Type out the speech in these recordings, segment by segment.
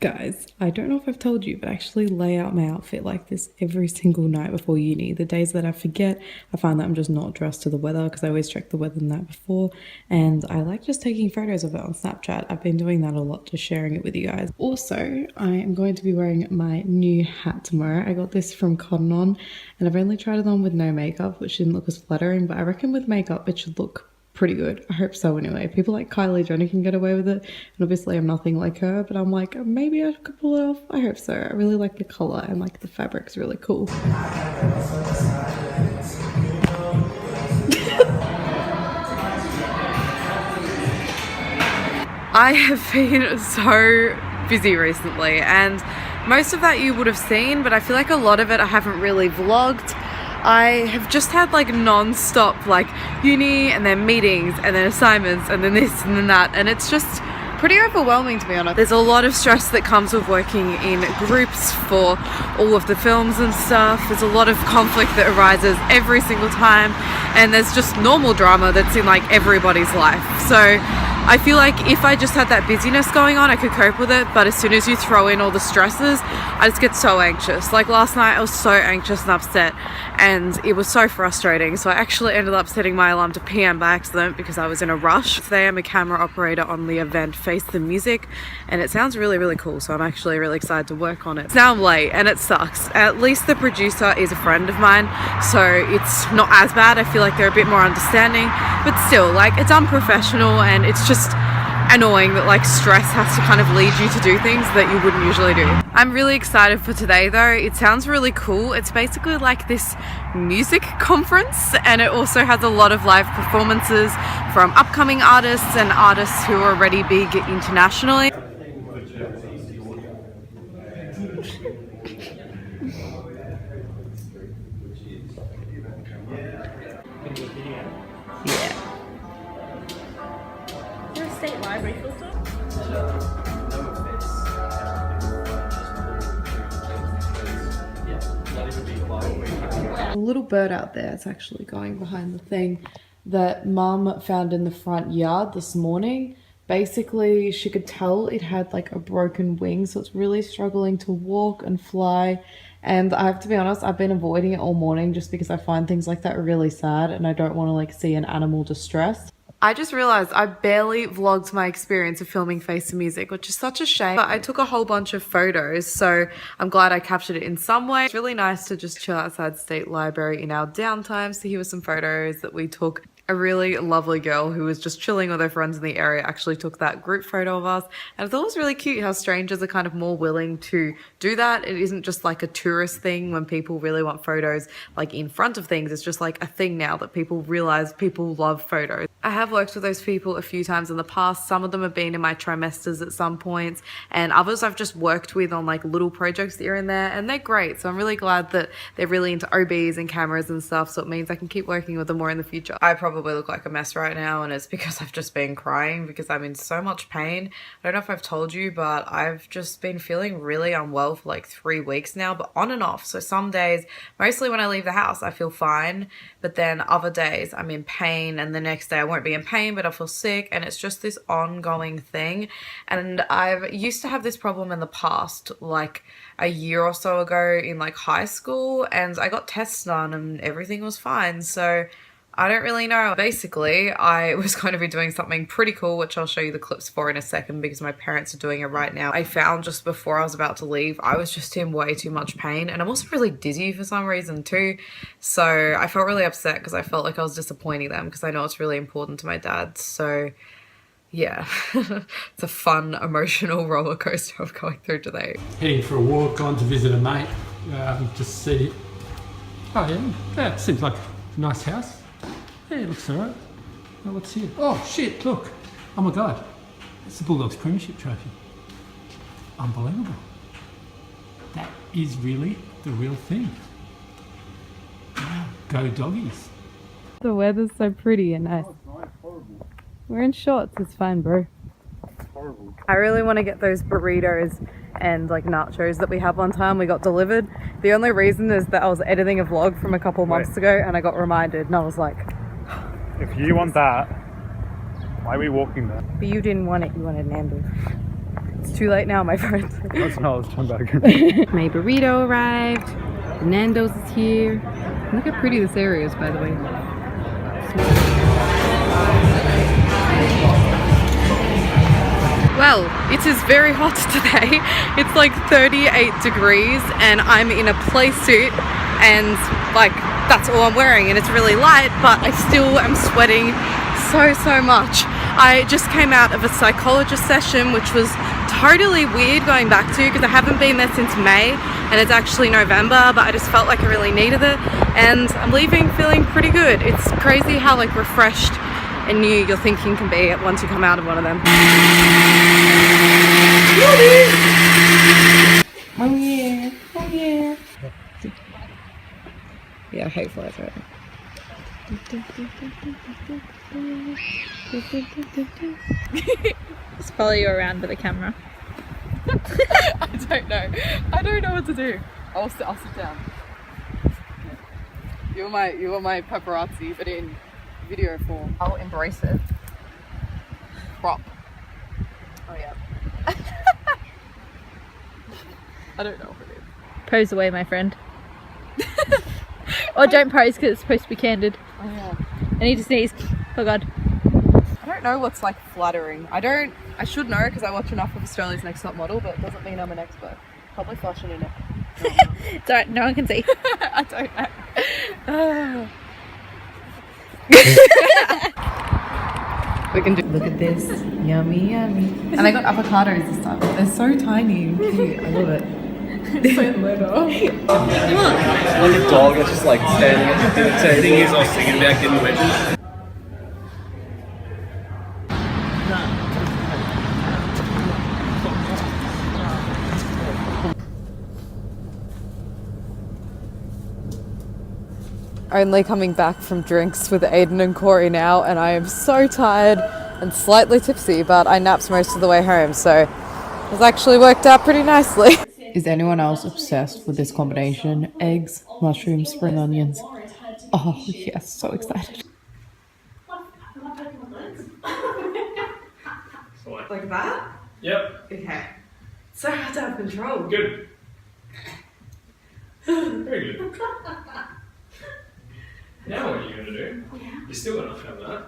Guys, I don't know if I've told you, but I actually lay out my outfit like this every single night before uni. The days that I forget, I find that I'm just not dressed to the weather because I always check the weather the night before, and I like just taking photos of it on Snapchat. I've been doing that a lot, just sharing it with you guys. Also, I am going to be wearing my new hat tomorrow. I got this from Cotton On, and I've only tried it on with no makeup, which didn't look as flattering, but I reckon with makeup it should look pretty good. I hope so anyway. People like Kylie Jenner can get away with it, and obviously I'm nothing like her, but I'm like, maybe I could pull it off. I hope so. I really like the color and like the fabric's really cool. I have been so busy recently, and most of that you would have seen, but I feel like a lot of it I haven't really vlogged. I have just had like non-stop like uni and then meetings and then assignments and then this and then that, and it's just pretty overwhelming, to be honest. There's a lot of stress that comes with working in groups for all of the films and stuff. There's a lot of conflict that arises every single time, and there's just normal drama that's in like everybody's life. So I feel like if I just had that busyness going on, I could cope with it, but as soon as you throw in all the stresses, I just get so anxious. Like last night I was so anxious and upset, and it was so frustrating, so I actually ended up setting my alarm to PM by accident because I was in a rush. Today I'm a camera operator on the event Face the Music, and it sounds really, really cool, so I'm actually really excited to work on it. Now I'm late and it sucks. At least the producer is a friend of mine, so it's not as bad. I feel like they're a bit more understanding, but still, like, it's unprofessional, and it's just annoying that like stress has to kind of lead you to do things that you wouldn't usually do. I'm really excited for today though. It sounds really cool. It's basically like this music conference, and it also has a lot of live performances from upcoming artists and artists who are already big internationally. State library filter? A little bird out there, it's actually going behind the thing that Mum found in the front yard this morning. Basically, she could tell it had like a broken wing, so it's really struggling to walk and fly. And I have to be honest, I've been avoiding it all morning just because I find things like that really sad, and I don't want to like see an animal distressed. I just realized I barely vlogged my experience of filming Face the Music, which is such a shame. But I took a whole bunch of photos, so I'm glad I captured it in some way. It's really nice to just chill outside State Library in our downtime. So here were some photos that we took. A really lovely girl who was just chilling with her friends in the area actually took that group photo of us, and I thought it was really cute how strangers are kind of more willing to do that. It isn't just like a tourist thing when people really want photos like in front of things. It's just like a thing now that people realize people love photos. I have worked with those people a few times in the past. Some of them have been in my trimesters at some points, and others I've just worked with on like little projects here and there, and they're great. So I'm really glad that they're really into OBs and cameras and stuff, so it means I can keep working with them more in the future. I probably look like a mess right now, and it's because I've just been crying because I'm in so much pain. I don't know if I've told you, but I've just been feeling really unwell for like 3 weeks now, but on and off. So some days, mostly when I leave the house, I feel fine, but then other days I'm in pain, and the next day I won't be in pain, but I'll feel sick, and it's just this ongoing thing. And I've used to have this problem in the past, like a year or so ago in like high school, and I got tests done and everything was fine. So I don't really know. Basically, I was going to be doing something pretty cool, which I'll show you the clips for in a second because my parents are doing it right now. I found just before I was about to leave, I was just in way too much pain, and I'm also really dizzy for some reason too. So I felt really upset because I felt like I was disappointing them because I know it's really important to my dad. So yeah, it's a fun emotional roller coaster I'm going through today. Heading for a walk, gone to visit a mate, just see. Oh yeah, it seems like a nice house. Yeah, it looks alright. Oh, what's here? Oh shit, look. Oh my god. It's the Bulldogs Premiership Trophy. Unbelievable. That is really the real thing. Wow. Go Doggies. The weather's so pretty and nice. We're in shorts, it's fine, bro. Horrible. I really want to get those burritos and like nachos that we had one time we got delivered. The only reason is that I was editing a vlog from a couple months ago and I got reminded and I was like, If you want that, why are we walking there? but you didn't want it, you wanted Nando's. It's too late now, my friend. Let's turn back. My burrito arrived. Nando's is here. Look how pretty this area is, by the way. Well, it is very hot today. It's like 38 degrees and I'm in a play suit and like that's all I'm wearing and it's really light, but I still am sweating so much. I just came out of a psychologist session which was totally weird going back to because I haven't been there since May and it's actually November, but I just felt like I really needed it and I'm leaving feeling pretty good. It's crazy how like refreshed and new your thinking can be once you come out of one of them. Oh yeah, oh yeah. Yeah, I hate flies right now. Just follow you around with a camera. I don't know what to do. I'll sit down. You're my paparazzi, but in video form. I'll embrace it. Prop. Oh yeah. I don't know what it is. Pose away, my friend. Or don't pose because it's supposed to be candid. Oh yeah. I need to sneeze. Oh god. I don't know what's like flattering. I should know because I watch enough of Australia's Next Top Model, but it doesn't mean I'm an expert. Probably flushing in it. It's alright, no one can see. I don't know. We can do. Look at this. Yummy, yummy. And I got avocados this time. They're so tiny and cute. I love it. So little. Like a dog that's just like standing at the dinner table. The thing is, I was thinking about getting wedges. Only coming back from drinks with Aiden and Corey now, and I am so tired and slightly tipsy, but I napped most of the way home, so it's actually worked out pretty nicely. Is anyone else obsessed with this combination? Eggs, mushrooms, spring onions. Oh yes, so excited. Like that? Yep. Okay. So hard to have control. Good. Very good. Now what are you going to do? You're still going to film that.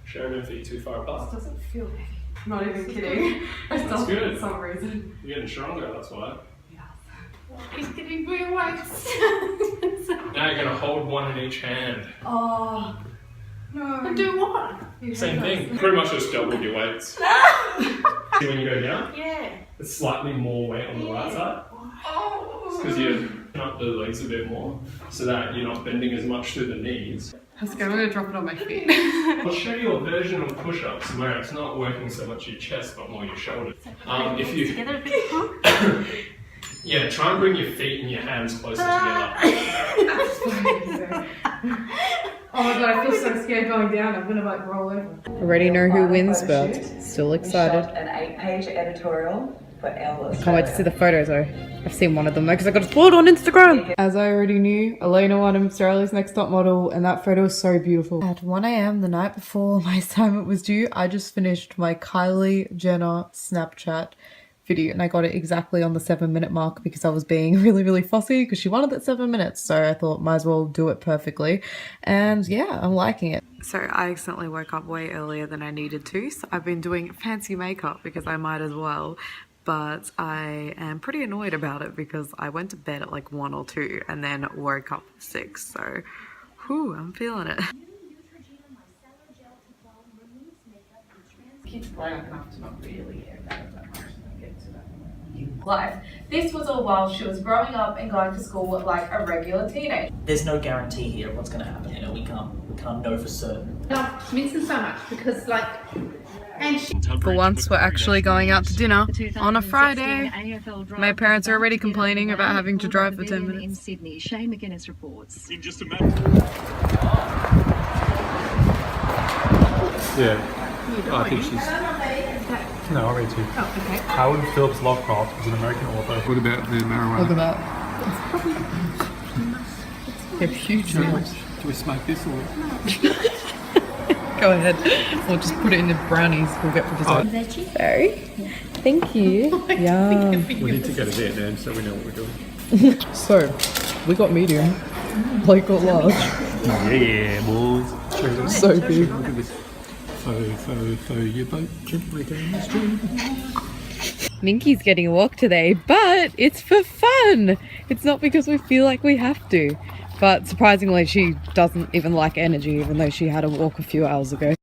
Show me if you're too far apart. Doesn't feel heavy. Not even kidding. I That's stopped good. for some reason. You're getting stronger, that's why. He's getting big weights. Now you're going to hold one in each hand. Oh. No. And do what? Same thing. Pretty much just double your weights. See when you go down? Yeah. It's slightly more weight on the right side. It's because you turn up the legs a bit more so that you're not bending as much through the knees. I'm gonna drop it on my feet. I'll show you a version of push-ups where it's not working so much your chest but more your shoulders. If you Together a bit. yeah, try and bring your feet and your hands closer together. Oh my god, I feel so scared going down. I'm gonna like roll over. Already know who wins, but still excited. An 8-page editorial for Elle. Can't wait to see the photos though. I've seen one of them though because I got it spoiled on Instagram. As I already knew, Elena won Australia's Next Top Model and that photo is so beautiful. At 1 a.m. the night before my assignment was due, I just finished my Kylie Jenner Snapchat video and I got it exactly on the 7-minute mark because I was being really fussy because she wanted that 7 minutes, so I thought might as well do it perfectly. And yeah, I'm liking it. So I accidentally woke up way earlier than I needed to, so I've been doing fancy makeup because I might as well, but I am pretty annoyed about it because I went to bed at like 1 or 2 and then woke up at 6, so whew, I'm feeling it. Kids grown enough to not really care about it that much. Life. This was all while she was growing up and going to school like a regular teenager. There's no guarantee here of what's going to happen. You know, we can't know for certain. love Minson so much because like, and she. For once, we're actually going out to dinner on a Friday. My parents are already complaining about having to drive for 10 minutes. In Sydney, Shane McGuinness reports. In just a minute. Yeah. I think she's. No, I'll read to you. Oh, okay. Howard Phillips Lovecraft was an American author. What about the marijuana? Look at that. They're huge nails. Do we smoke this or? Go ahead. Or just put it in the brownies we'll get for dessert. Very. Thank you. Yum. We need to go to Vietnam so we know what we're doing. So, we got medium. Blake got large. Yeah, boys. So big. Look at this. Fow your boat gently down the stream. Minky's getting a walk today, but it's for fun. It's not because we feel like we have to. But surprisingly, she doesn't even like energy, even though she had a walk a few hours ago.